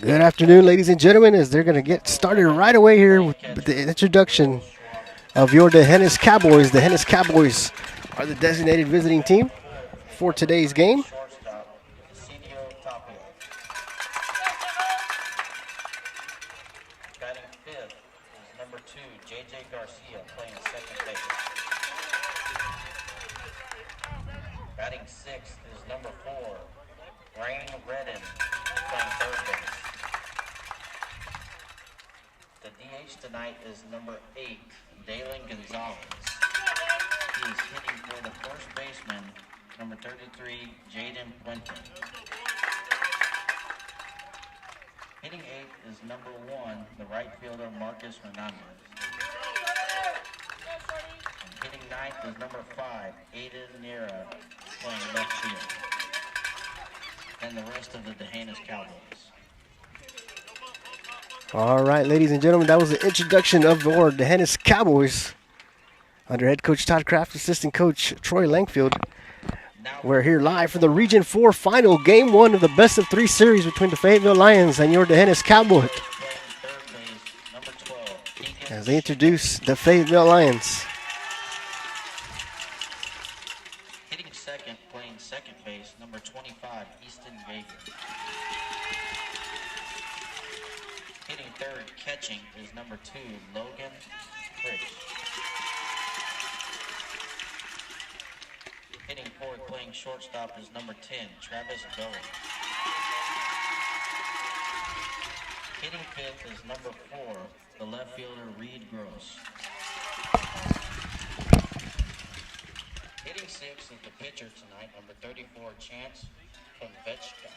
Good afternoon, ladies and gentlemen, as they're going to get started right away here with the introduction of your Dehennis Cowboys. The Dehennis Cowboys are the designated visiting team for today's game. Batting fifth is number 2, J.J. Garcia, playing second base. Batting sixth is number 4, Rain Redden, playing third base. The DH tonight is number 8, Dalen Gonzalez. He is hitting for the first baseman, number 33, Jaden Quinton. Hitting 8 is number 1, the right fielder, Marcus Hernandez. And hitting 9th is number 5, Aiden Nera, playing left field. And the rest of the Dehennis Cowboys. All right, ladies and gentlemen, that was the introduction of our Dehennis Cowboys under head coach Todd Kraft, assistant coach Troy Langfield. We're here live for the Region 4 final, Game 1 of the best-of-3 series between the Fayetteville Lions and your Dehennis Cowboys. As they introduce the Fayetteville Lions. Hitting second, playing second base, number 25, Easton Yeager. Hitting third, catching, is number 2, Logan Fritsch. Hitting fourth, playing shortstop, is number 10, Travis Bowen. Hitting fifth is number 4, the left fielder, Reed Gross. Hitting sixth is the pitcher tonight, number 34, Chance Konvechka.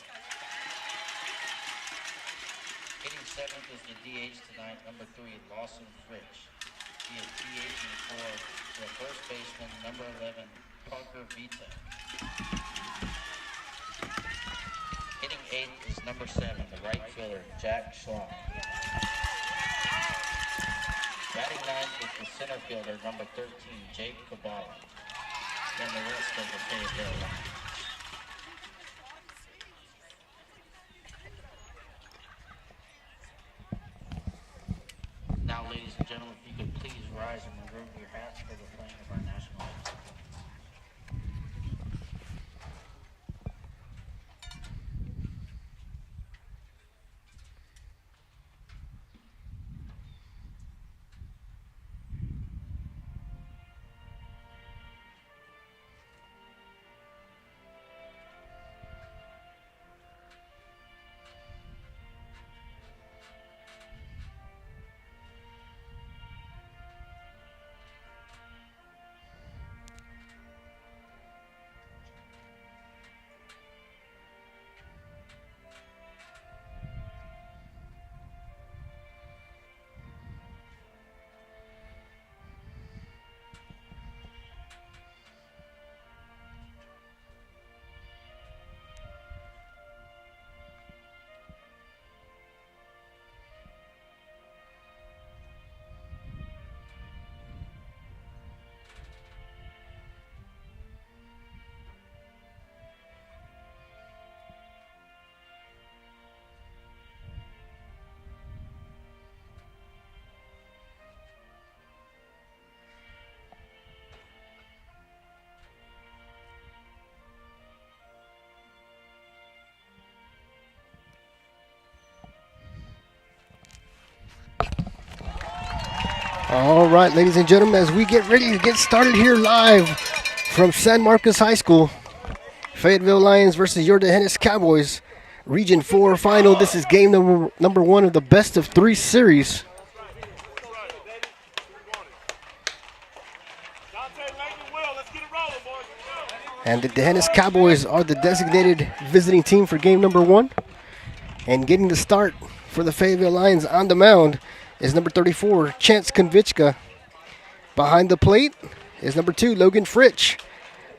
Hitting seventh is the DH tonight, number 3, Lawson Fritsch. He is DHing for the first baseman, number 11, Parker Vita. Hitting 8th is number 7, the right fielder, Jack Schlong. Batting 9th is the center fielder, number 13, Jake Kabala. Then the rest of the Fayetteville Lions. Now, ladies and gentlemen, if you could please rise and remove your hats for the playing of our national anthem. All right, ladies and gentlemen, as we get ready to get started here live from San Marcos High School, Fayetteville Lions versus your Dehennis Cowboys, Region 4 final. This is game number 1 of the best-of-3 series. And the Dehennis Cowboys are the designated visiting team for game number 1. And getting the start for the Fayetteville Lions on the mound is number 34, Chance Konvechka. Behind the plate is number 2, Logan Fritsch.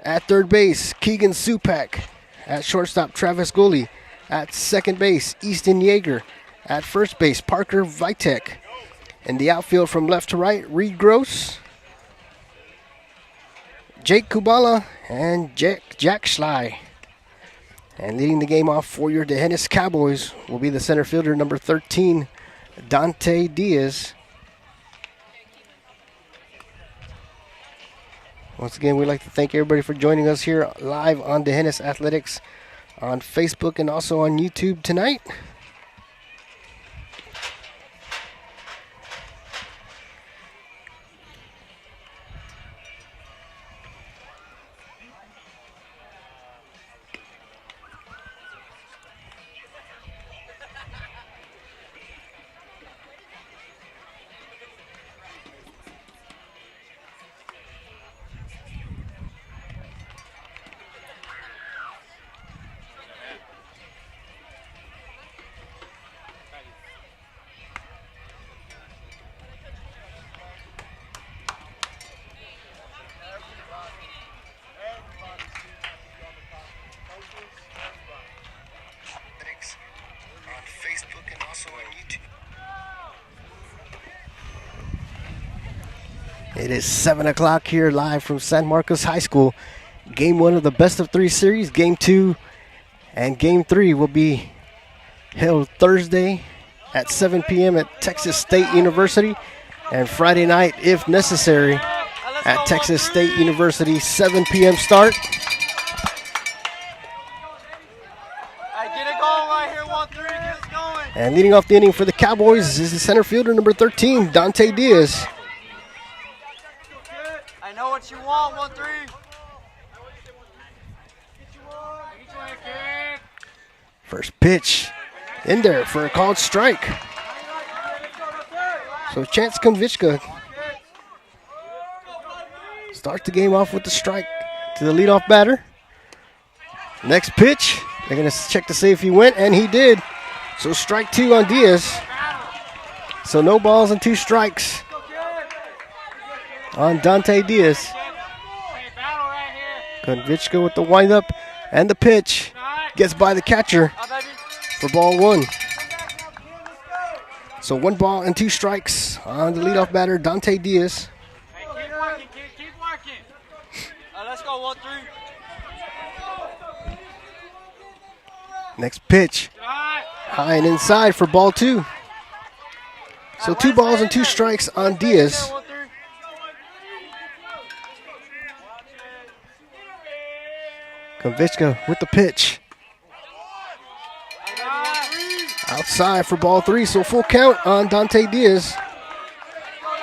At third base, Keegan Supak. At shortstop, Travis Gully. At second base, Easton Yeager. At first base, Parker Vitek. In the outfield from left to right, Reed Gross, Jake Kubala, and Jack Schley. And leading the game off for your D'Hanis Cowboys will be the center fielder, number 13, Dante Diaz. Once again, we'd like to thank everybody for joining us here live on D'Hanis Athletics on Facebook and also on YouTube tonight. It is 7 o'clock here live from San Marcos High School. Game 1 of the best of 3 series. Game 2 and Game 3 will be held Thursday at 7 p.m. at Texas State University. And Friday night, if necessary, at Texas State University, 7 p.m. start. And leading off the inning for the Cowboys is the center fielder, number 13, Dante Diaz. I know what you want, 1-3. First pitch in there for a called strike. So Chance Konvichka starts the game off with the strike to the leadoff batter. Next pitch, they're going to check to see if he went, and he did. So strike 2 on Diaz. So no balls and 2 strikes on Dante Diaz. Konvichka with the windup and the pitch. Gets by the catcher for ball 1. So 1 ball and 2 strikes on the leadoff batter, Dante Diaz. Keep working, kid. Keep working. Let's go, 1-3. Next pitch. High and inside for ball 2. So 2 balls and 2 strikes on Diaz. Konvichka with the pitch. Outside for ball 3, so full count on Dante Diaz.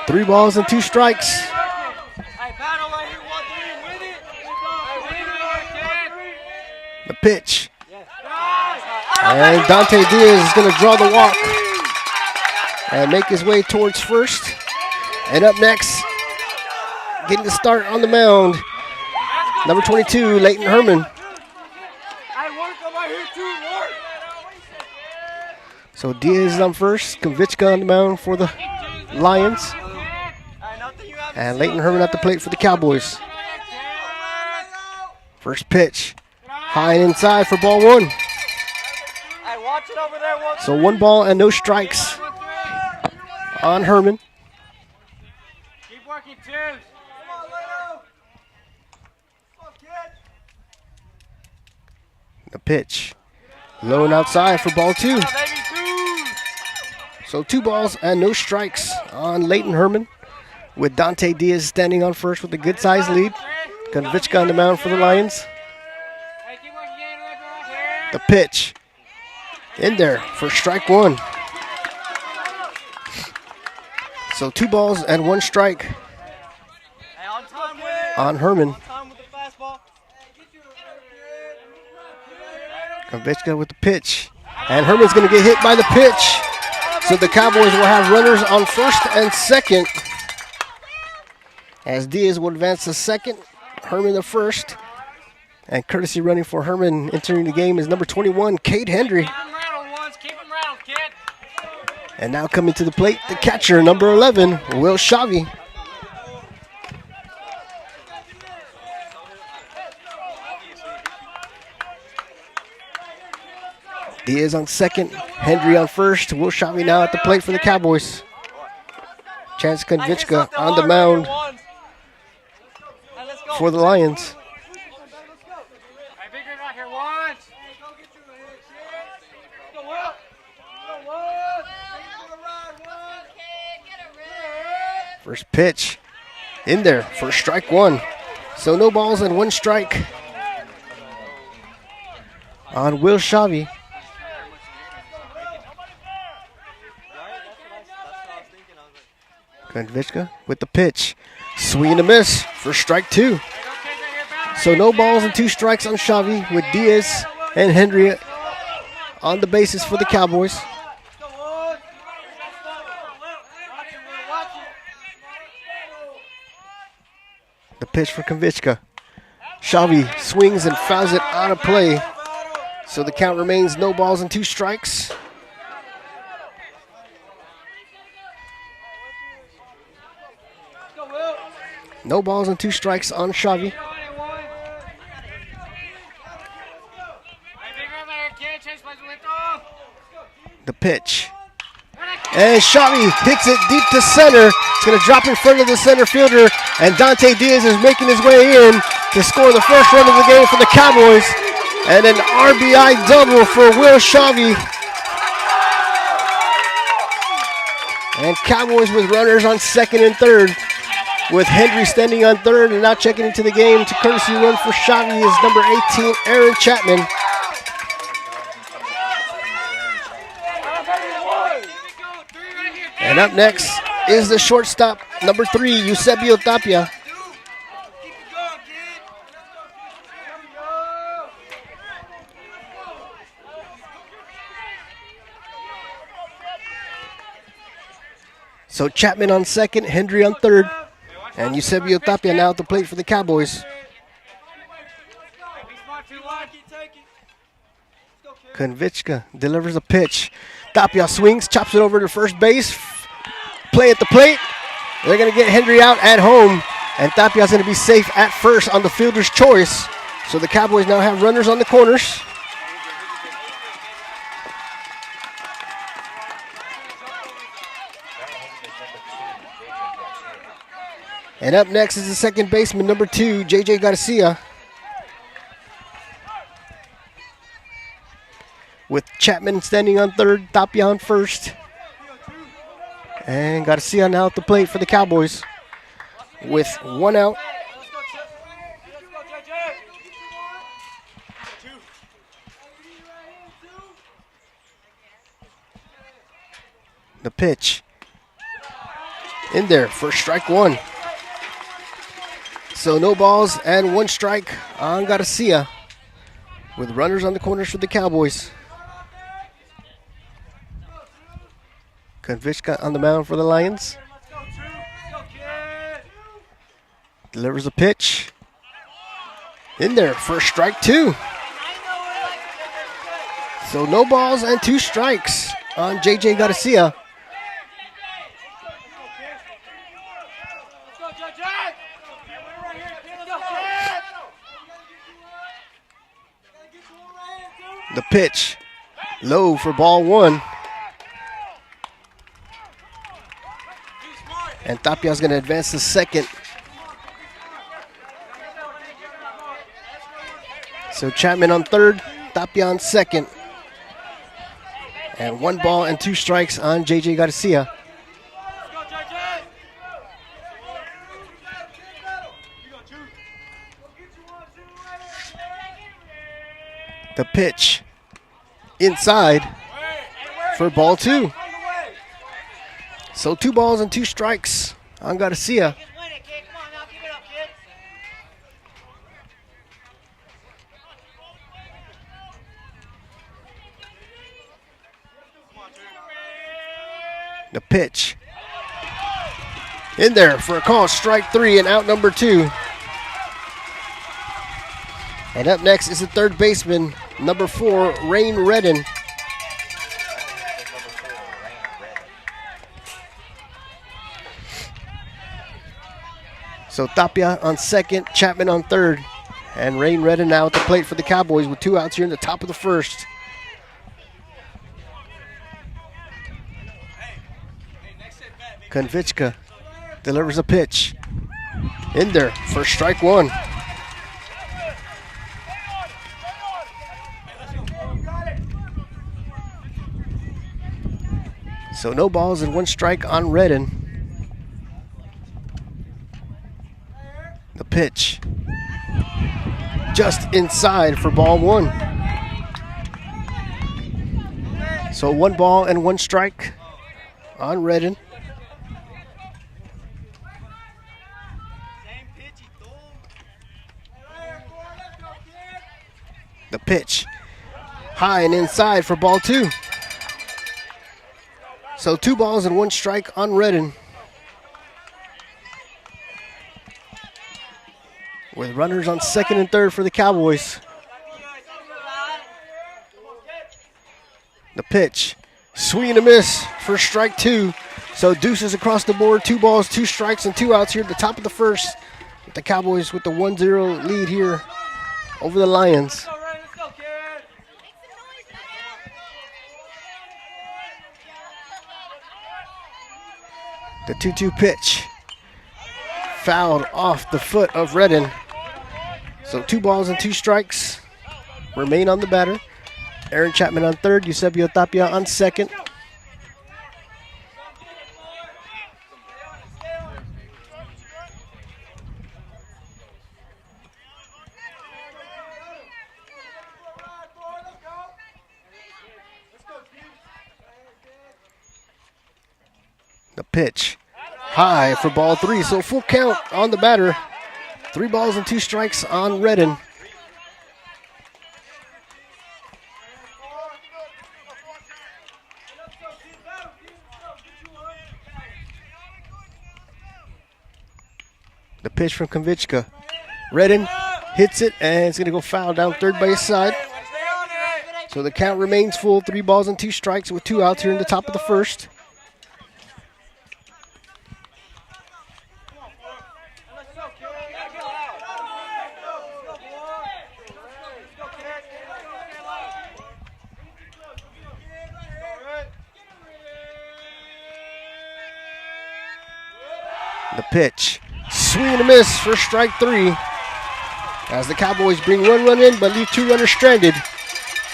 3 balls and 2 strikes. The pitch. And Dante Diaz is going to draw the walk and make his way towards first. And up next, getting the start on the mound, number 22, Leighton Herman. So Diaz is on first, Konvichka on the mound for the Lions. And Leighton Herman at the plate for the Cowboys. First pitch, high and inside for ball 1. So 1 ball and no strikes on Herman. Keep working, 2. The pitch, low and outside for ball 2. So 2 balls and no strikes on Leighton Herman, with Dante Diaz standing on first with a good-sized lead. Konvichka on the mound for the Lions. The pitch in there for strike 1. So 2 balls and 1 strike on Herman. Konvichka with the pitch. And Herman's going to get hit by the pitch. So the Cowboys will have runners on first and second, as Diaz will advance to second, Herman the first. And courtesy running for Herman entering the game is number 21, Cade Hendry. And now coming to the plate, the catcher, number 11, Will Shavi. Diaz on second, Hendry on first. Will Shavi now at the plate for the Cowboys. Chance Konvichka on the mound for the Lions. First pitch in there for strike one. So no balls and one strike on Will Shavi. Konvichka with the pitch. Swing and a miss for strike two. So no balls and two strikes on Shavi with Diaz and Henry on the bases for the Cowboys. The pitch for Konvichka. Shavi swings and fouls it out of play. So the count remains no balls and two strikes. No balls and two strikes on Shavi. The pitch. And Shavi hits it deep to center. It's going to drop in front of the center fielder. And Dante Diaz is making his way in to score the first run of the game for the Cowboys. And an RBI double for Will Shavi. And Cowboys with runners on second and third, with Henry standing on third and now checking into the game to courtesy run for Shavi is number 18, Aaron Chapman. And up next is the shortstop, number 3, Eusebio Tapia. So Chapman on second, Hendry on third, and Eusebio Tapia now at the plate for the Cowboys. Konvichka delivers a pitch. Tapia swings, chops it over to first base. Play at the plate. They're going to get Hendry out at home, and Tapia's going to be safe at first on the fielder's choice. So the Cowboys now have runners on the corners. And up next is the second baseman, number 2, J.J. Garcia. With Chapman standing on third, Tapia on first. And Garcia now at the plate for the Cowboys with one out. The pitch in there for strike one. So no balls and one strike on Garcia with runners on the corners for the Cowboys. Konvichka on the mound for the Lions. Delivers a pitch in there for strike two. So no balls and two strikes on J.J. Garcia. The pitch low for ball one. And Tapia's going to advance to second. So Chapman on third, Tapia on second. And one ball and two strikes on J.J. Garcia. The pitch inside for ball two. So 2 balls and 2 strikes on Garcia. The pitch in there for a call, strike 3 and out number 2. And up next is the third baseman, number 4, Rain Redden. So Tapia on second, Chapman on third, and Rain Redden now at the plate for the Cowboys with 2 outs here in the top of the first. Konvichka delivers a pitch in there for strike 1. So no balls and 1 strike on Redden. The pitch. Just inside for ball 1. So 1 ball and 1 strike on Redden. The pitch. High and inside for ball 2. So 2 balls and 1 strike on Redden. With runners on second and third for the Cowboys. The pitch. Swing and a miss for strike 2. So deuces across the board. 2 balls, 2 strikes, and 2 outs here at the top of the first. With the Cowboys with the 1-0 lead here over the Lions. The 2-2 pitch. Fouled off the foot of Redden. So 2 balls and 2 strikes remain on the batter. Aaron Chapman on third, Eusebio Tapia on second. The pitch. High for ball 3, so full count on the batter. 3 balls and 2 strikes on Redden. The pitch from Konvichka. Redden hits it, and it's going to go foul down third base side. So the count remains full. 3 balls and 2 strikes with 2 outs here in the top of the first. The pitch. Swing and a miss for strike 3. As the Cowboys bring 1 run in but leave 2 runners stranded.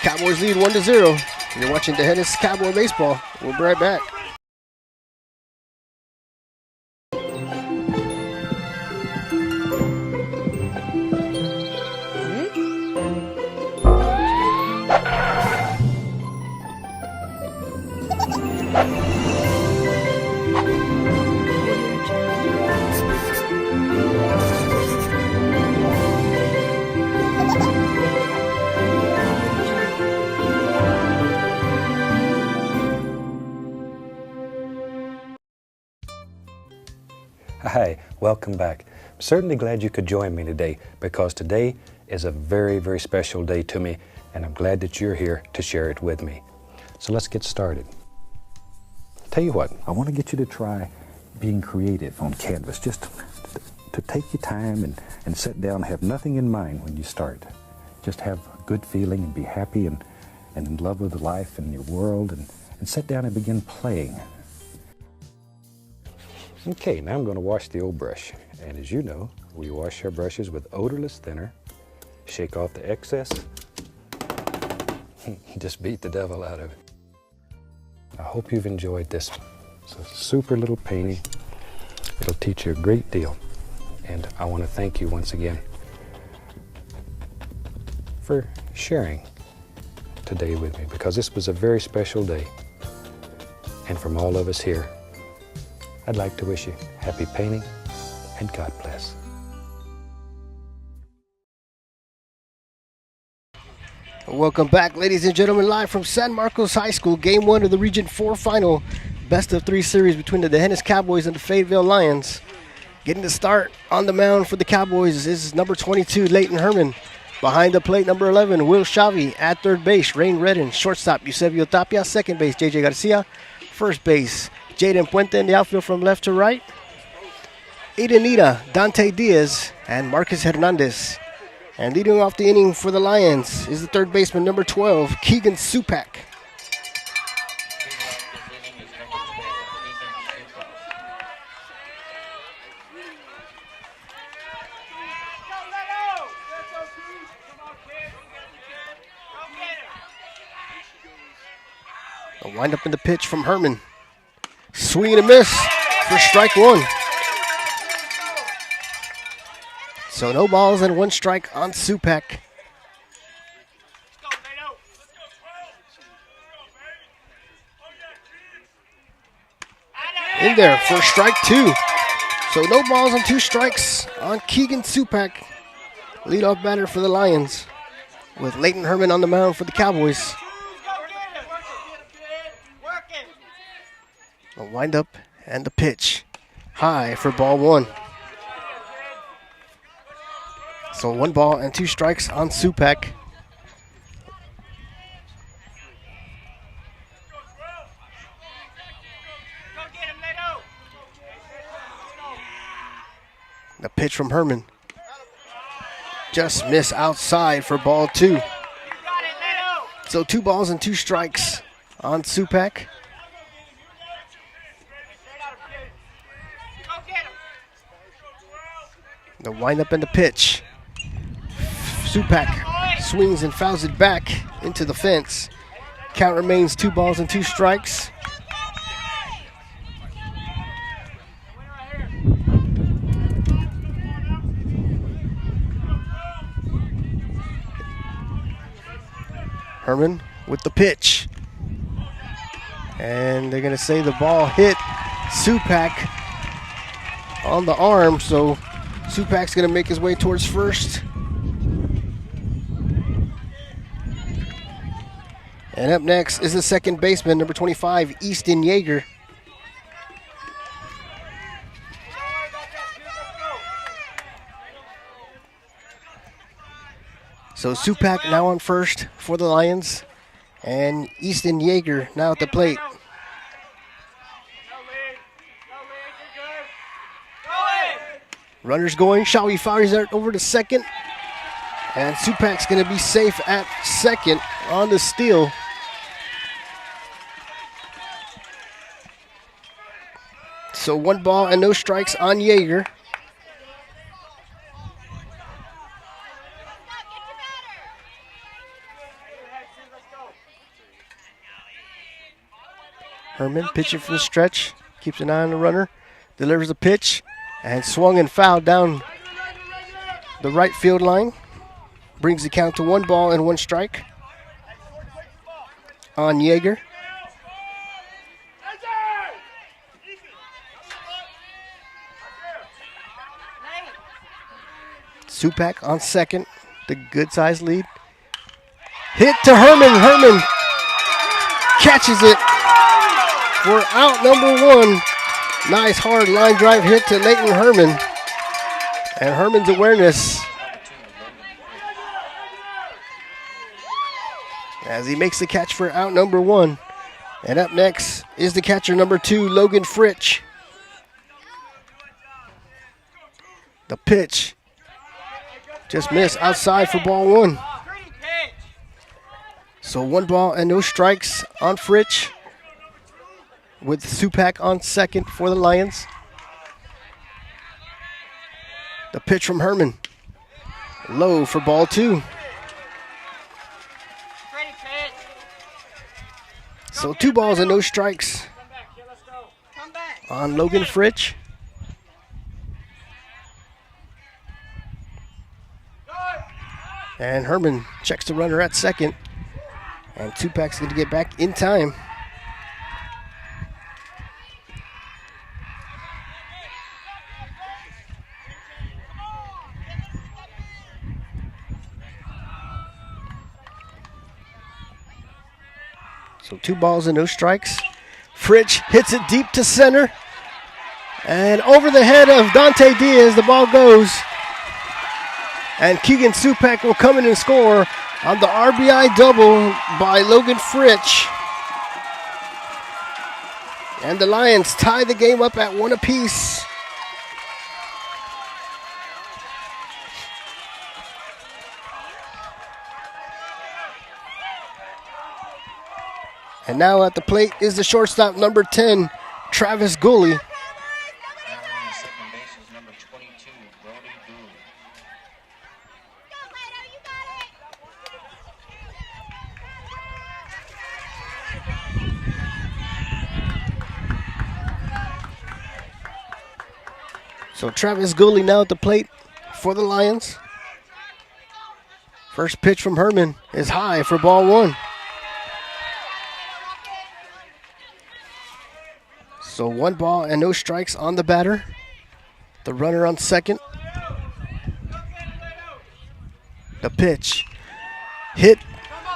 Cowboys lead 1-0. You're watching the Hennis Cowboy Baseball. We'll be right back. Hi, welcome back. I'm certainly glad you could join me today because today is a very, very special day to me, and I'm glad that you're here to share it with me. So let's get started. Tell you what, I want to get you to try being creative on canvas, just to take your time and sit down, have nothing in mind when you start. Just have a good feeling and be happy and in love with life and your world, and sit down and begin playing. Okay, now I'm going to wash the old brush. And as you know, we wash our brushes with odorless thinner, shake off the excess, just beat the devil out of it. I hope you've enjoyed this. It's a super little painting. It'll teach you a great deal. And I want to thank you once again for sharing today with me, because this was a very special day. And from all of us here, I'd like to wish you happy painting and God bless. Welcome back, ladies and gentlemen, live from San Marcos High School, Game 1 of the Region 4 Final, best of 3 series between the Hennis Cowboys and the Fayetteville Lions. Getting the start on the mound for the Cowboys is number 22, Leighton Herman. Behind the plate, number 11, Will Shavi. At third base, Rain Redden. Shortstop, Eusebio Tapia. Second base, JJ Garcia. First base, Jaden Puente in the outfield from left to right. Edenita, Dante Diaz, and Marcus Hernandez. And leading off the inning for the Lions is the third baseman, number 12, Keegan Supak. A wind up in the pitch from Herman. Swing and a miss for strike one. So no balls and one strike on Supak. In there for strike two. So no balls and two strikes on Keegan Supak. Leadoff batter for the Lions, with Leighton Herman on the mound for the Cowboys. A windup and the pitch. High for ball one. So 1 ball and 2 strikes on Supak. The pitch from Herman. Just miss outside for ball 2. So 2 balls and 2 strikes on Supak. The windup and the pitch. Supak swings and fouls it back into the fence. Count remains 2 balls and 2 strikes. Herman with the pitch. And they're going to say the ball hit Supak on the arm, so Supak's going to make his way towards first. And up next is the second baseman, number 25, Easton Yeager. So Supak now on first for the Lions, and Easton Yeager now at the plate. Runners going. Shawi fires it over to second. And Supak's going to be safe at second on the steal. So 1 ball and no strikes on Yeager. Herman pitching from the stretch. Keeps an eye on the runner. Delivers a pitch. And swung and fouled down the right field line. Brings the count to 1 ball and 1 strike on Yeager. Supak on second. The good size lead. Hit to Herman. Herman catches it for out number 1. Nice hard line drive hit to Leighton Herman. And Herman's awareness as he makes the catch for out number 1. And up next is the catcher number 2, Logan Fritsch. The pitch just missed outside for ball 1. So 1 ball and no strikes on Fritsch, with Supak on second for the Lions. The pitch from Herman. Low for ball 2. So 2 balls and no strikes on Logan Fritsch. And Herman checks the runner at second. And Supak's going to get back in time. So 2 balls and no strikes. Fritsch hits it deep to center. And over the head of Dante Diaz, the ball goes. And Keegan Supak will come in and score on the RBI double by Logan Fritsch. And the Lions tie the game up at 1 apiece. And now at the plate is the shortstop, number 10, Travis Gooley. Now on the second base is number 22, Brody Gould. So Travis Gooley now at the plate for the Lions. First pitch from Herman is high for ball one. So 1 ball and no strikes on the batter. The runner on second. The pitch. Hit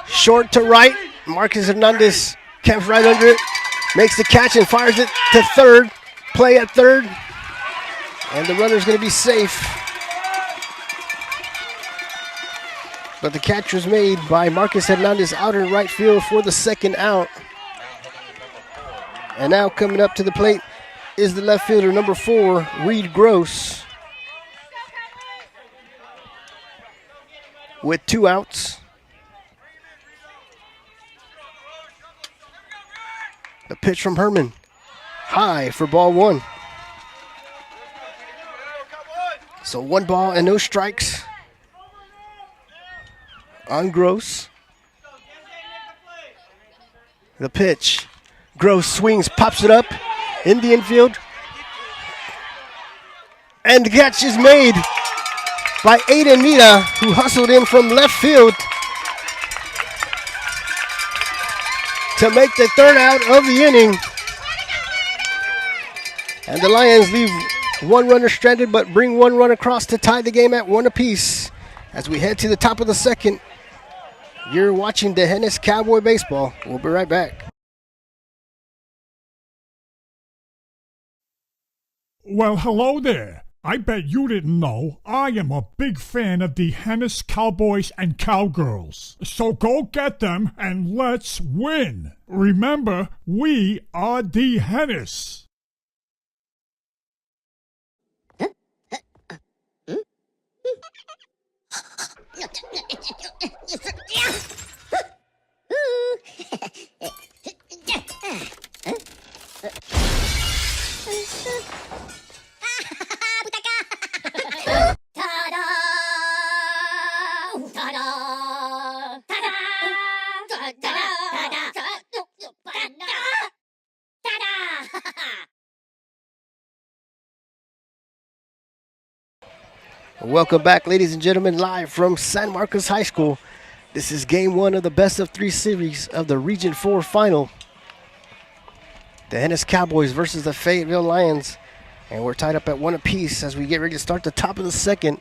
short to right. Marcus Hernandez camps right under it. Makes the catch and fires it to third. Play at third. And the runner's going to be safe. But the catch was made by Marcus Hernandez out in right field for the second out. And now coming up to the plate is the left fielder, number 4, Reed Gross. With 2 outs. The pitch from Herman. High for ball 1. So 1 ball and no strikes on Gross. The pitch. Gross swings, pops it up in the infield. And the catch is made by Aiden Mita, who hustled in from left field to make the 3rd out of the inning. And the Lions leave 1 runner stranded, but bring 1 run across to tie the game at 1 apiece. As we head to the top of the second, you're watching D'Hanis Cowboy Baseball. We'll be right back. Well, hello there. I bet you didn't know I am a big fan of the D'Hanis Cowboys and Cowgirls. So go get them and let's win. Remember, we are D'Hanis. Welcome back, ladies and gentlemen, live from San Marcos High School. This is game 1 of the best of 3 series of the Region 4 final. The D'Hanis Cowboys versus the Fayetteville Lions. And we're tied up at 1 apiece as we get ready to start the top of the second.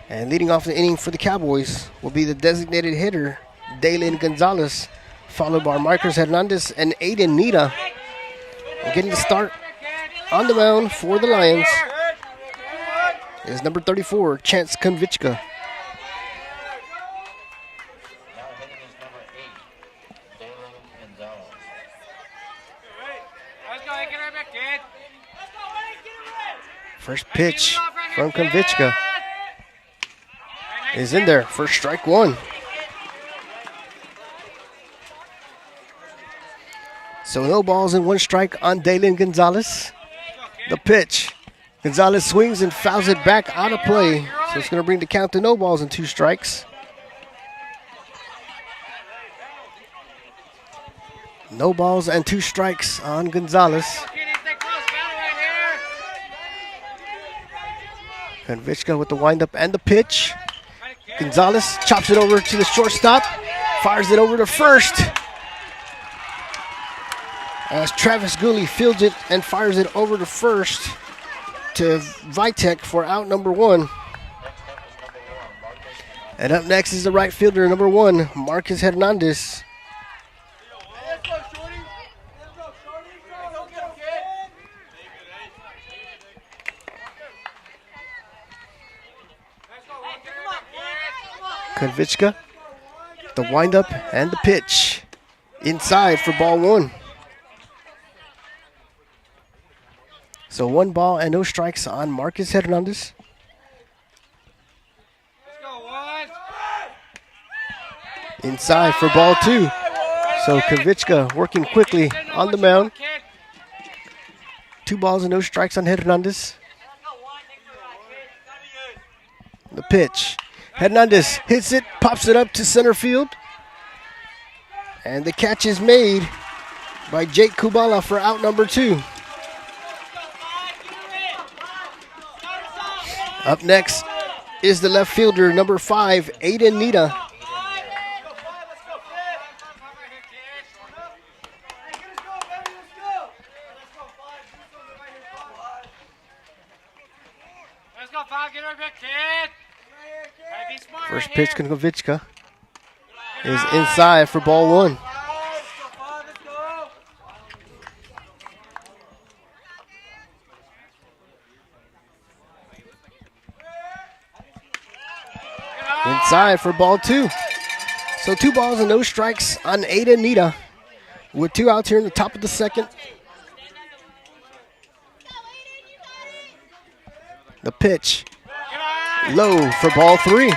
And leading off the inning for the Cowboys will be the designated hitter, Dalen Gonzalez, followed by Marcus Hernandez and Aiden Nita. And getting the start on the mound for the Lions is number 34, Chance Konvichka. Now hitting is number 8, Dalen Gonzalez. Let's go, get it back, kid. First pitch from Konvichka is in there for strike 1. So no balls and 1 strike on Dalen Gonzalez. The pitch. Gonzalez swings and fouls it back out of play. So it's going to bring the count to no balls and 2 strikes. No balls and 2 strikes on Gonzalez. Konvichka with the windup and the pitch. Gonzalez chops it over to the shortstop. Fires it over to first. As Travis Gooley fields it and fires it over to first to Vitek for out number 1. And up next is the right fielder, number 1, Marcus Hernandez. Konvichka, the windup and the pitch. Inside for ball 1. So 1 ball and no strikes on Marcus Hernandez. Inside for ball 2. So Konvichka working quickly on the mound. 2 balls and no strikes on Hernandez. The pitch. Hernandez hits it, pops it up to center field. And the catch is made by Jake Kubala for out number 2. Up next is the left fielder, number 5, Aiden Nita. Let's go, 5. Get her a big kid. Hey, be smart First right pitch, here. Konovichka is inside for ball 1. Inside for ball 2. So 2 balls and no strikes on Aiden Nita with 2 outs here in the top of the second. The pitch low for ball 3.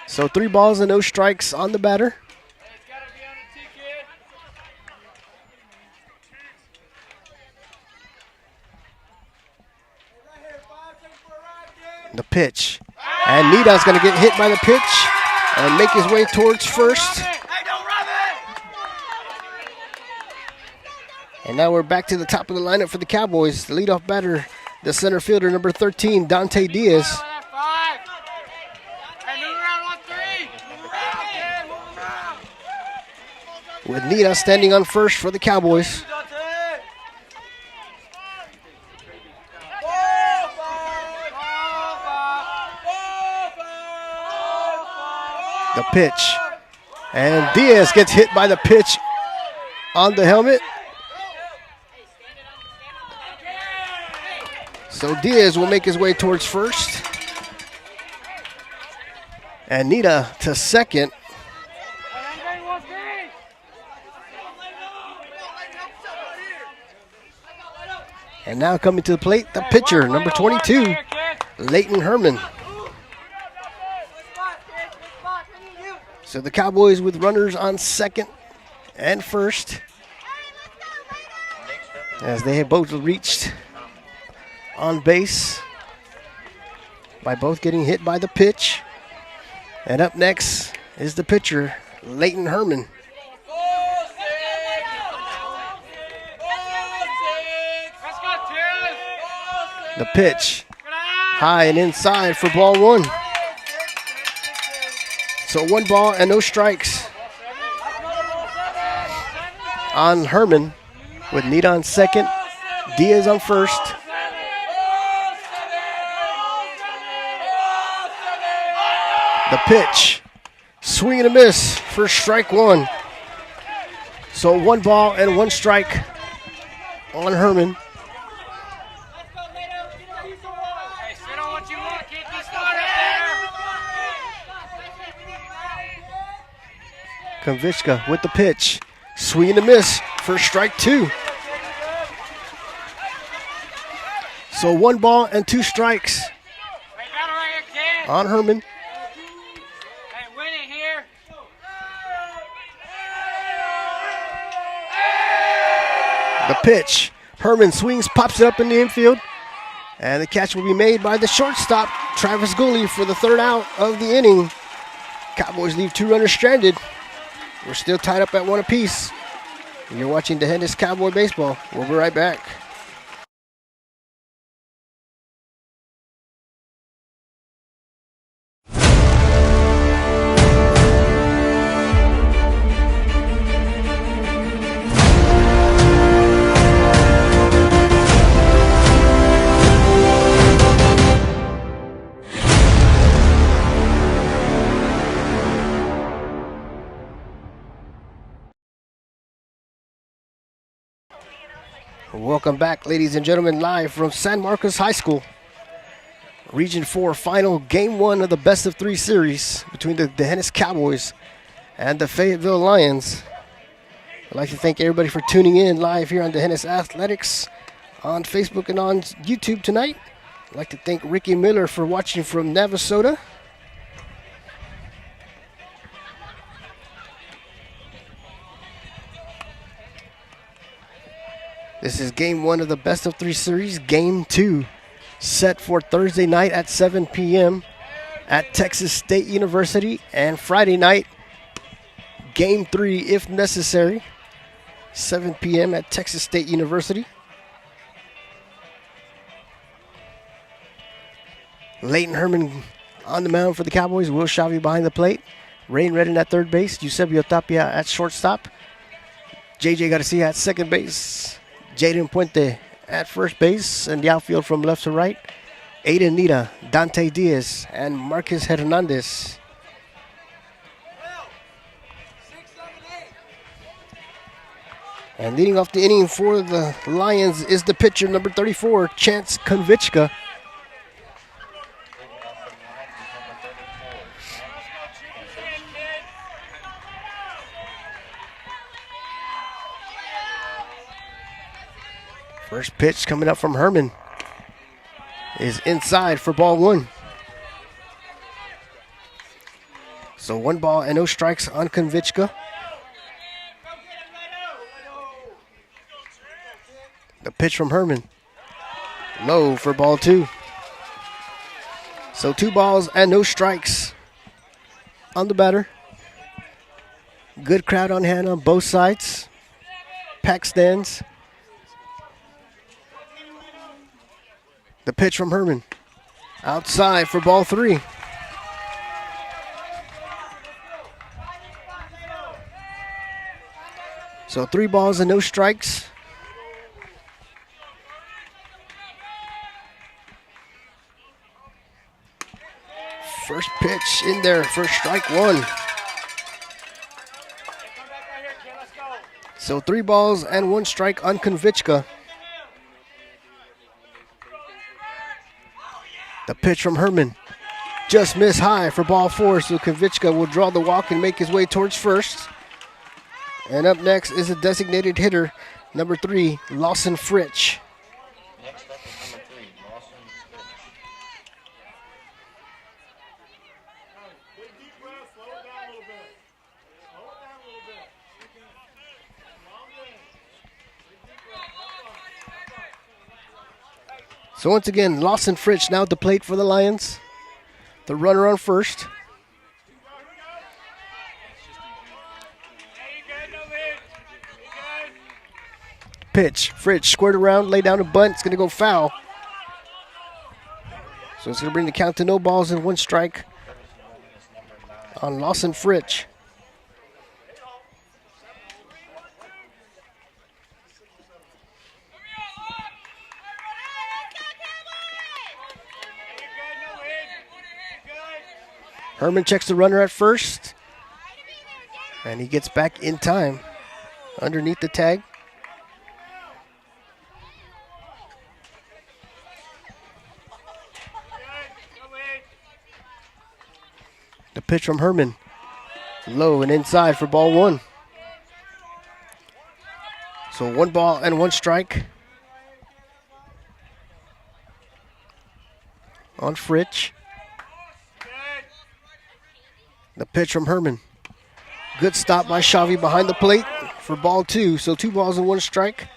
So 3 balls and no strikes on the batter. The pitch. And Nita's going to get hit by the pitch and make his way towards first. And now we're back to the top of the lineup for the Cowboys. The leadoff batter, the center fielder, number 13, Dante Diaz. With Nita standing on first for the Cowboys. The pitch. And Diaz gets hit by the pitch on the helmet. So Diaz will make his way towards first. And Nita to second. And now coming to the plate, the pitcher, number 22, Leighton Herman. So the Cowboys with runners on second and first, as they have both reached on base by both getting hit by the pitch. And up next is the pitcher, Leighton Herman. The pitch, high and inside for ball 1. So 1 ball and no strikes on Herman, with Nita on second, Diaz on first. The pitch, swing and a miss for strike 1. So 1 ball and 1 strike on Herman. Konovichka with the pitch. Swing and a miss for strike 2. So 1 ball and 2 strikes on Herman. The pitch. Herman swings, pops it up in the infield. And the catch will be made by the shortstop, Travis Gooley, for the 3rd out of the inning. Cowboys leave 2 runners stranded. We're still tied up at 1 apiece. You're watching D'Hanis Cowboy Baseball. We'll be right back. Welcome back, ladies and gentlemen, live from San Marcos High School. Region 4 final, game 1 of the best of 3 series between the D'Hanis Cowboys and the Fayetteville Lions. I'd like to thank everybody for tuning in live here on D'Hanis Athletics on Facebook and on YouTube tonight. I'd like to thank Ricky Miller for watching from Navasota. This is game 1 of the best of 3 series, game 2, set for Thursday night at 7 p.m. at Texas State University, and Friday night, game 3, if necessary, 7 p.m. at Texas State University. Leighton Herman on the mound for the Cowboys. Will Shavy behind the plate. Rain Redden at third base. Eusebio Tapia at shortstop. JJ Garcia at second base. Jaden Puente at first base. And the outfield from left to right. Aiden Nita, Dante Diaz, and Marcus Hernandez. And leading off the inning for the Lions is the pitcher, number 34, Chance Konvichka. First pitch coming up from Herman is inside for ball one. So 1 ball and no strikes on Konvichka. The pitch from Herman. Low for ball 2. So 2 balls and no strikes on the batter. Good crowd on hand on both sides. Pack stands. The pitch from Herman. Outside for ball 3. So 3 balls and no strikes. First pitch in there for strike 1. So 3 balls and 1 strike on Konvichka. The pitch from Herman. Just missed high for ball 4, so Konvichka will draw the walk and make his way towards first. And up next is a designated hitter, number 3, Lawson Fritsch. Next up is number 3, Lawson Fritsch. So once again, Lawson Fritsch now at the plate for the Lions. The runner on first. Pitch. Fritsch squared around, lay down a bunt. It's going to go foul. So it's going to bring the count to no balls and 1 strike on Lawson Fritsch. Herman checks the runner at first. And he gets back in time underneath the tag. The pitch from Herman. Low and inside for ball 1. So 1 ball and 1 strike on Fritsch. The pitch from Herman. Good stop by Shavy behind the plate for ball 2. So 2 balls and 1 strike.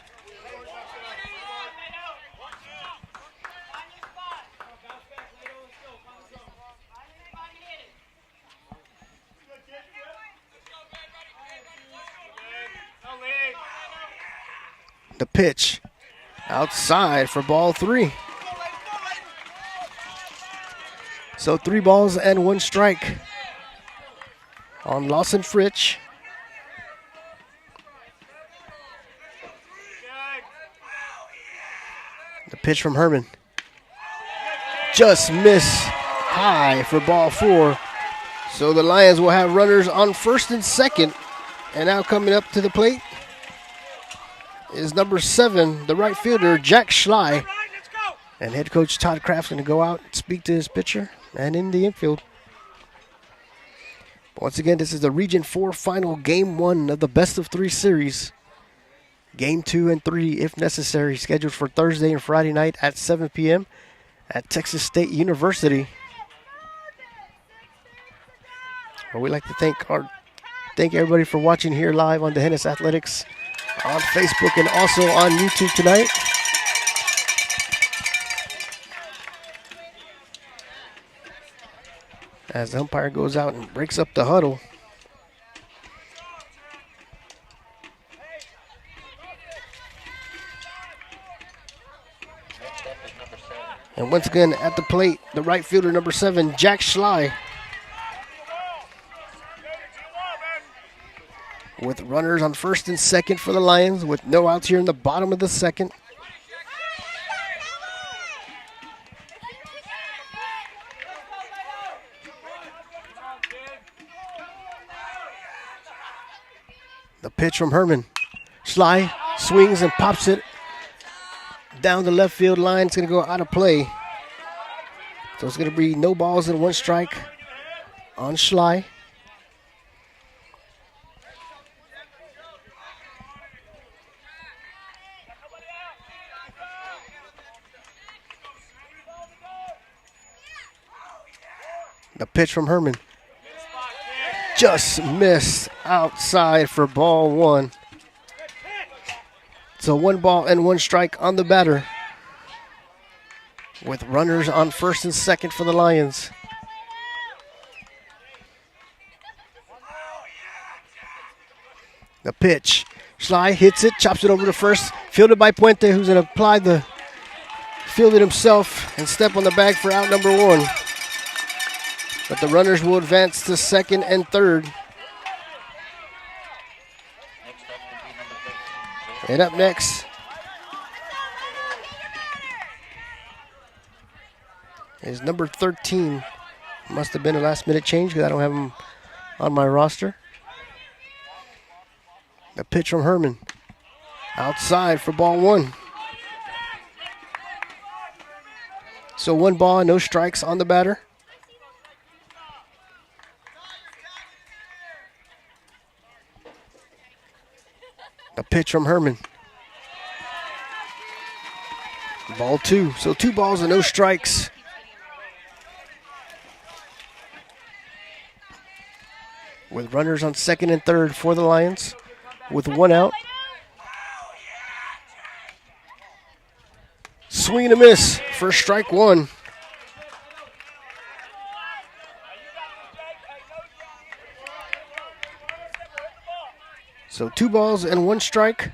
The pitch outside for ball 3. So 3 balls and 1 strike on Lawson Fritsch. The pitch from Herman. Just miss high for ball 4. So the Lions will have runners on first and second. And now coming up to the plate is number 7, the right fielder, Jack Schley. And head coach Todd Kraft's going to go out and speak to his pitcher and in the infield. Once again, this is the Region 4 final, Game 1 of the Best of 3 series. Game 2 and 3, if necessary, scheduled for Thursday and Friday night at 7 p.m. at Texas State University. We'd like to thank everybody for watching here live on the Hennis Athletics on Facebook and also on YouTube tonight. As the umpire goes out and breaks up the huddle. And once again at the plate, the right fielder, number 7, Jack Schley. With runners on first and second for the Lions, with no outs here in the bottom of the second. The pitch from Herman. Schley swings and pops it down the left field line. It's going to go out of play. So it's going to be no balls and 1 strike on Schley. The pitch from Herman. Just missed outside for ball 1. So 1 ball and 1 strike on the batter, with runners on first and second for the Lions. The pitch. Schley hits it, chops it over to first, fielded by Puente, who's going to apply the field it himself and step on the bag for out number 1. But the runners will advance to second and third. And up next is number 13. Must have been a last-minute change because I don't have him on my roster. The pitch from Herman. Outside for ball 1. So 1 ball and no strikes on the batter. A pitch from Herman. Ball 2. So 2 balls and no strikes. With runners on second and third for the Lions. With 1 out. Swing and a miss for strike 1. So 2 balls and 1 strike.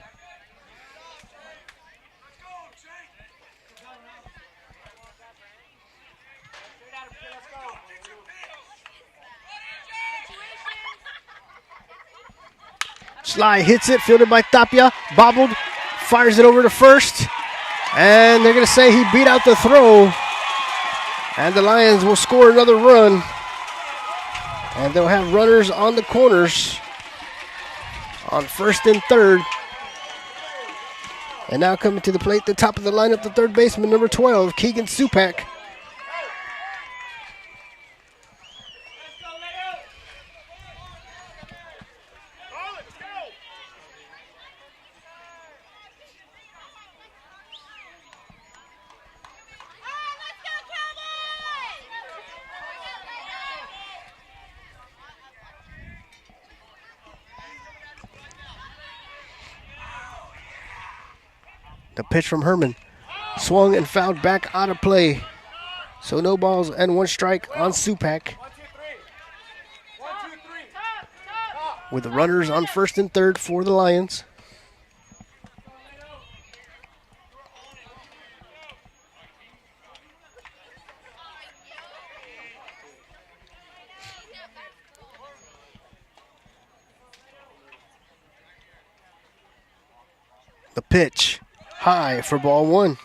Schley hits it, fielded by Tapia, bobbled, fires it over to first, and they're going to say he beat out the throw, and the Lions will score another run, and they'll have runners on the corners on first and third. And now coming to the plate, the top of the lineup, the third baseman, number 12, Keegan Supak. The pitch from Herman. Swung and fouled back out of play. So no balls and 1 strike on Supak. With the runners on first and third for the Lions. The pitch. High for ball 1.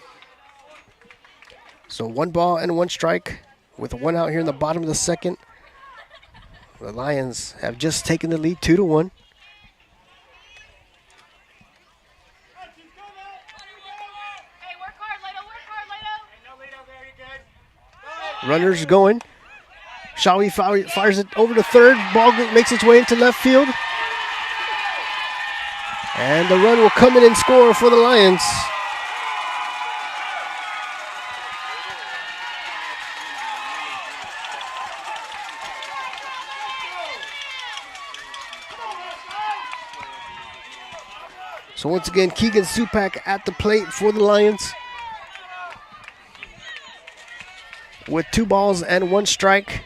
So 1 ball and 1 strike with 1 out here in the bottom of the second. The Lions have just taken the lead 2-1. Runners going. Shawi fires it over to third. Ball makes its way into left field. And the run will come in and score for the Lions. So once again, Keegan Supak at the plate for the Lions. With 2 balls and 1 strike.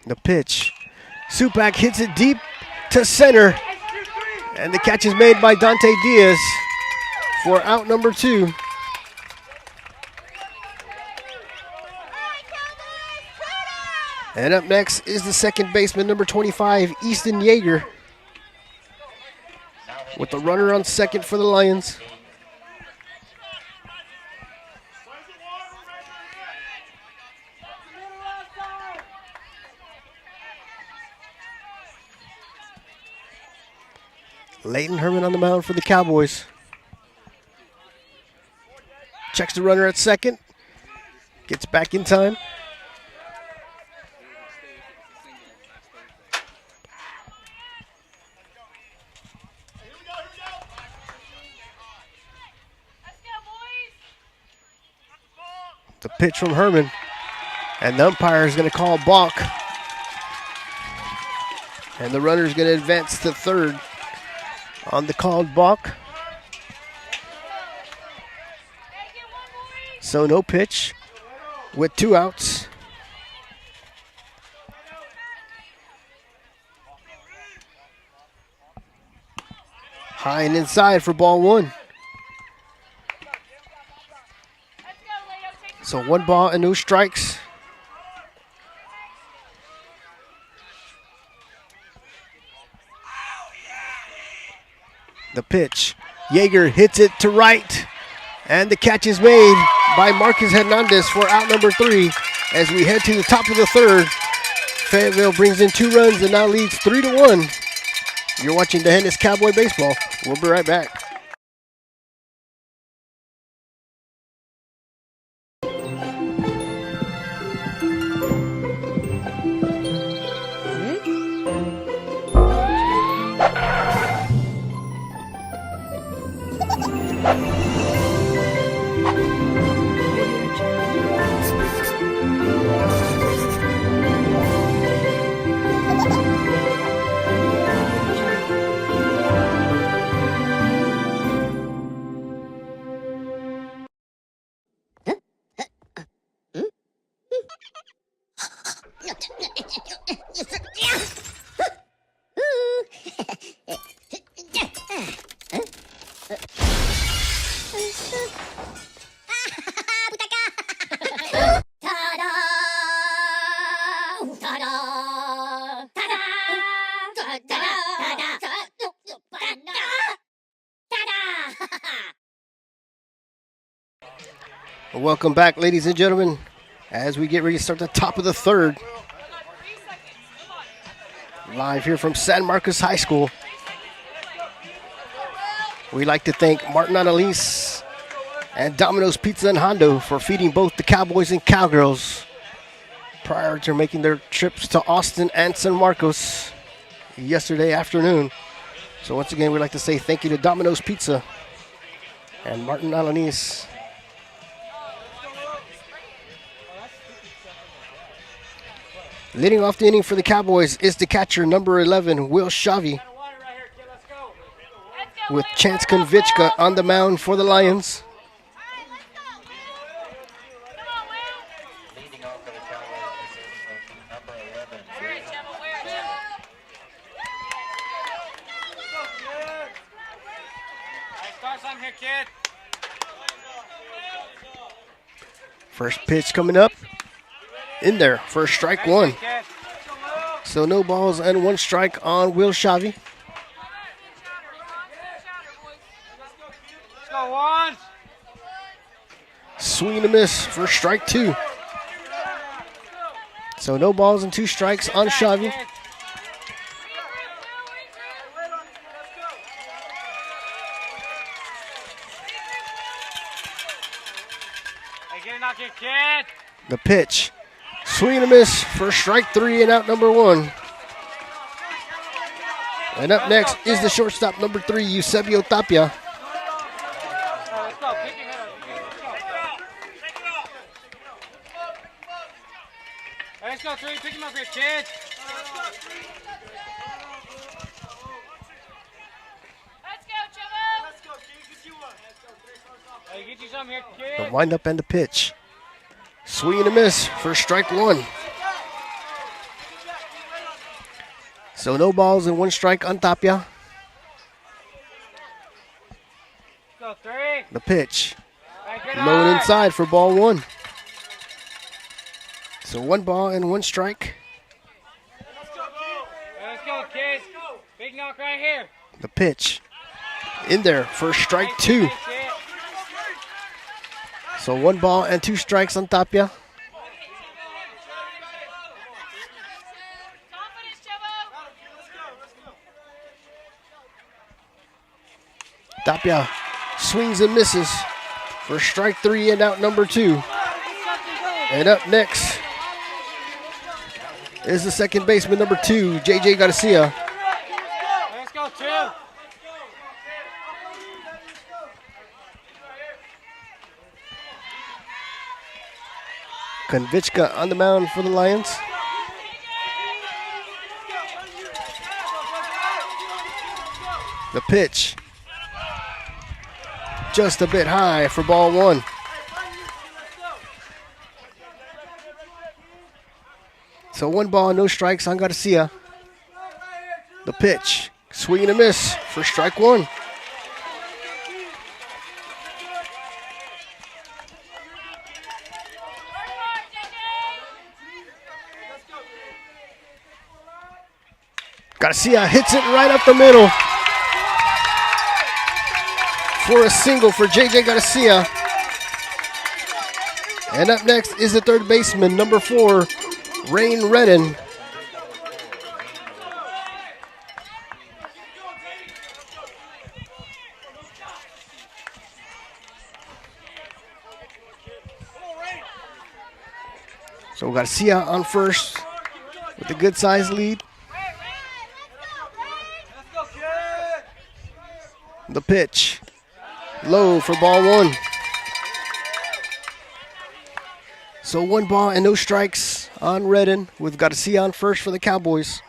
The pitch. Supak hits it deep to center. And the catch is made by Dante Diaz for out number 2. And up next is the second baseman, number 25, Easton Yeager, with the runner on second for the Lions. Leighton Herman on the mound for the Cowboys. Checks the runner at second. Gets back in time. The pitch from Herman. And the umpire is going to call balk. And the runner is going to advance to third on the called balk. So no pitch with 2 outs. High and inside for ball 1. So 1 ball and no strikes. The pitch. Yeager hits it to right. And the catch is made by Marcus Hernandez for out number 3 as we head to the top of the third. Fayetteville brings in 2 runs and now leads 3-1. You're watching the Hennis Cowboy Baseball. We'll be right back. Welcome back, ladies and gentlemen, as we get ready to start the top of the third. Live here from San Marcos High School. We'd like to thank Martin Annalise and Domino's Pizza and Hondo for feeding both the Cowboys and Cowgirls prior to making their trips to Austin and San Marcos yesterday afternoon. So once again, we'd like to say thank you to Domino's Pizza and Martin Annalise. Leading off the inning for the Cowboys is the catcher, number 11, Will Shavi, with Chance Konvichka on the mound for the Lions. Leading off for the Cowboys is number 11. Start something here, kid. First pitch coming up. In there for strike 1. So no balls and 1 strike on Will Shavi. Let's go, one. Swing and a miss for strike 2. So no balls and 2 strikes on Shavi. Hey, get it out here, kid. The pitch. Swing and a miss for strike 3 and out number 1. And up next is the shortstop, number 3, Eusebio Tapia. Let's go. Pick him up. Hey, let's go, 3. Pick him up here, kid. Let's go, Chubba. Let's go, kid. Get you one. Hey, get you something here, kid. The windup and the pitch. Swing and a miss for strike 1. So no balls and 1 strike on Tapia. Go 3. The pitch. Hey, good Low and eye. inside for ball 1. So 1 ball and 1 strike. Hey, let's go, kids. Big knock right here. The pitch. In there for strike 2. So 1 ball and 2 strikes on Tapia. Confidence, Chavo. Tapia swings and misses for strike 3 and out number 2. And up next is the second baseman, number 2, J.J. Garcia. Let's go, 2. Konvichka on the mound for the Lions. The pitch. Just a bit high for ball 1. So 1 ball, no strikes on Garcia. The pitch. Swing and a miss for strike 1. Garcia hits it right up the middle for a single for J.J. Garcia. And up next is the third baseman, number 4, Rain Redden. So Garcia on first with a good size lead. The pitch. Low for ball 1. So 1 ball and no strikes on Redden with Garcia on first for the Cowboys.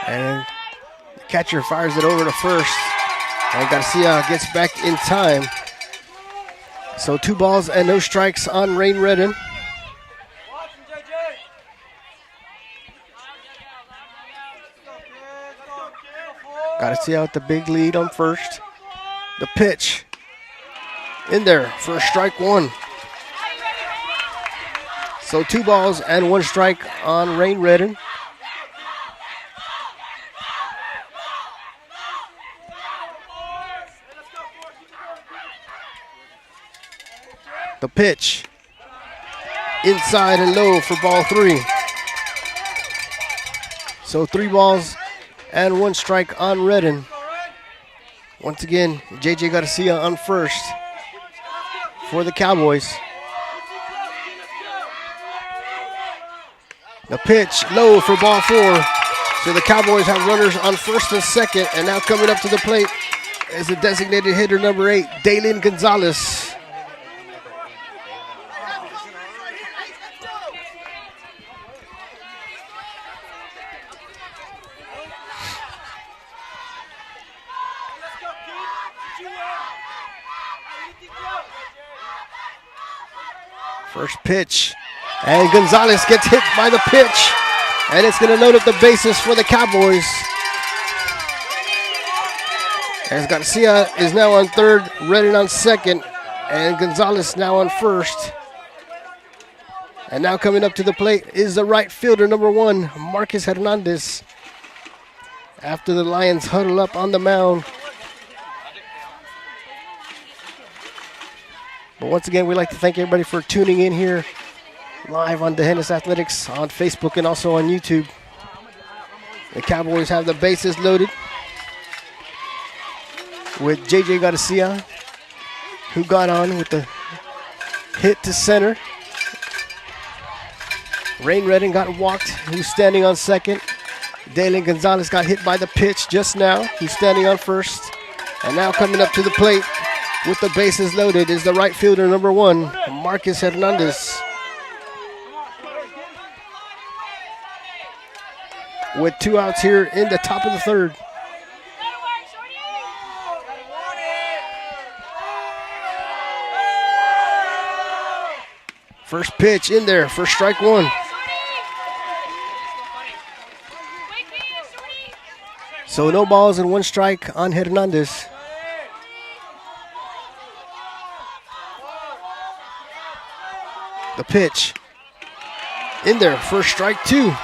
And the catcher fires it over to first. And Garcia gets back in time. So 2 balls and no strikes on Rain Redden. Garcia with the big lead on first. The pitch. In there for strike 1. So 2 balls and 1 strike on Rain Redden. The pitch. Inside and low for ball 3. So 3 balls and 1 strike on Redden. Once again, J.J. Garcia on first for the Cowboys. The pitch low for ball 4. So the Cowboys have runners on first and second. And now coming up to the plate is the designated hitter number 8, Dalen Gonzalez. First pitch, and Gonzalez gets hit by the pitch, and it's going to load up the bases for the Cowboys. As Garcia is now on third, Redden on second, and Gonzalez now on first. And now coming up to the plate is the right fielder, number 1, Marcus Hernandez. After the Lions huddle up on the mound. But once again, we'd like to thank everybody for tuning in here live on D'Hanis Athletics on Facebook and also on YouTube. The Cowboys have the bases loaded with J.J. Garcia, who got on with the hit to center. Rain Redden got walked, who's standing on second. Dalen Gonzalez got hit by the pitch just now, who's standing on first. And now coming up to the plate with the bases loaded is the right fielder, number 1, Marcus Hernandez. With 2 outs here in the top of the third. First pitch in there for strike one. So no balls and one strike on Hernandez. The pitch in there for strike two.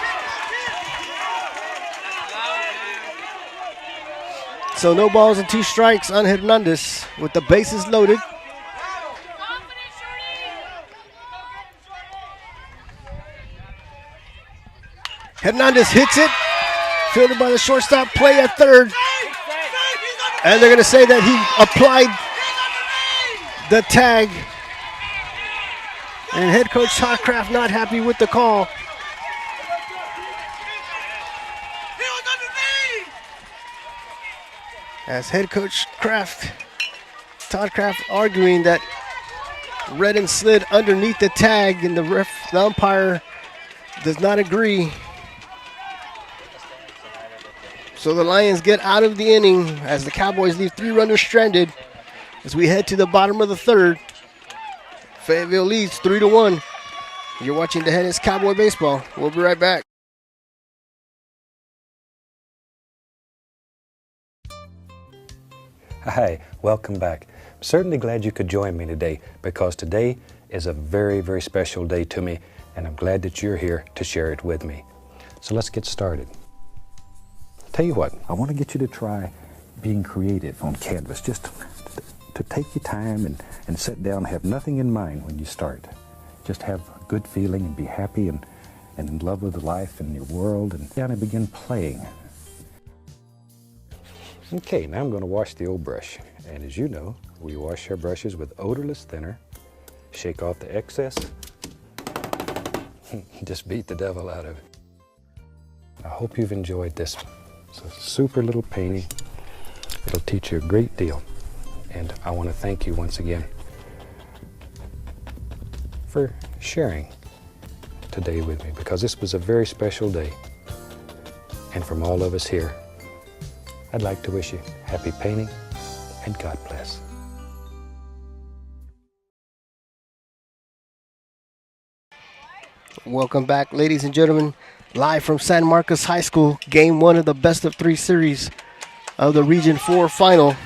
So no balls and two strikes on Hernandez with the bases loaded. Hernandez hits it. Fielded by the shortstop, play at third. And they're going to say that he applied the tag. And head coach Todd Kraft not happy with the call. As head coach Todd Kraft arguing that Redden slid underneath the tag and the umpire does not agree. So the Lions get out of the inning as the Cowboys leave 3 runners stranded as we head to the bottom of the third. Fayetteville leads 3-1. You're watching the Hennis Cowboy Baseball. We'll be right back. Hi, welcome back. I'm certainly glad you could join me today because today is a very, very special day to me, and I'm glad that you're here to share it with me. So let's get started. Tell you what, I want to get you to try being creative on canvas, just to take your time and sit down and have nothing in mind when you start. Just have a good feeling and be happy and in love with life and your world, and down and begin playing. Okay, now I'm going to wash the old brush. And as you know, we wash our brushes with odorless thinner, shake off the excess, just beat the devil out of it. I hope you've enjoyed this one. It's a super little painting. It'll teach you a great deal. And I want to thank you once again for sharing today with me, because this was a very special day. And from all of us here, I'd like to wish you happy painting and God bless. Welcome back, ladies and gentlemen. Live from San Marcos High School, Game 1 of the Best of 3 series of the Region 4 Final.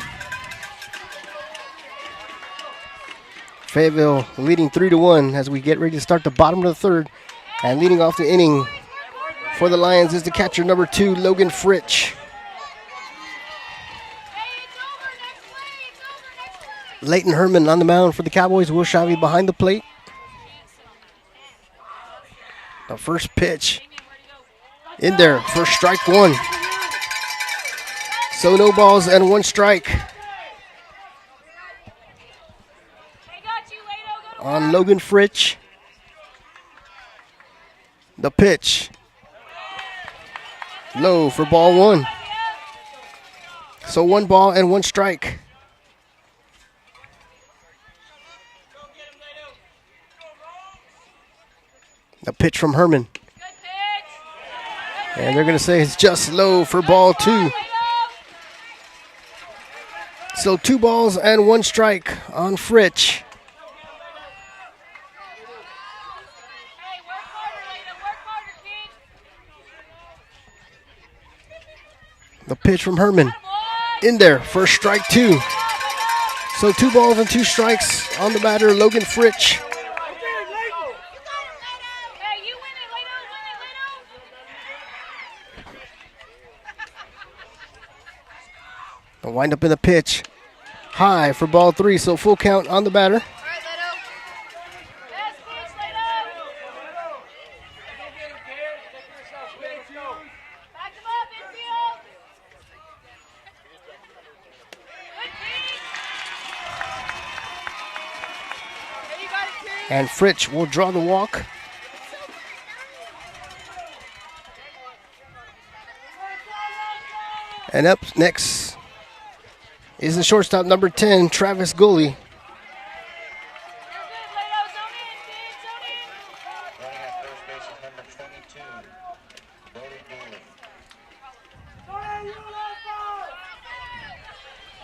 Fayetteville leading 3-1 as we get ready to start the bottom of the third. And leading off the inning for the Lions is the catcher, number 2, Logan Fritsch. Leighton Herman on the mound for the Cowboys. Will Shavy behind the plate. The first pitch in there for strike one. So no balls and one strike on Logan Fritsch. The pitch low for ball one. So 1 ball and 1 strike. A pitch from Herman. And they're going to say it's just low for ball 2. So 2 balls and 1 strike on Fritsch. The pitch from Herman in there for strike 2. So 2 balls and 2 strikes on the batter, Logan Fritsch. The wind up in the pitch. High for ball 3, so full count on the batter. And Fritsch will draw the walk. And up next is the shortstop, number 10, Travis Gulley.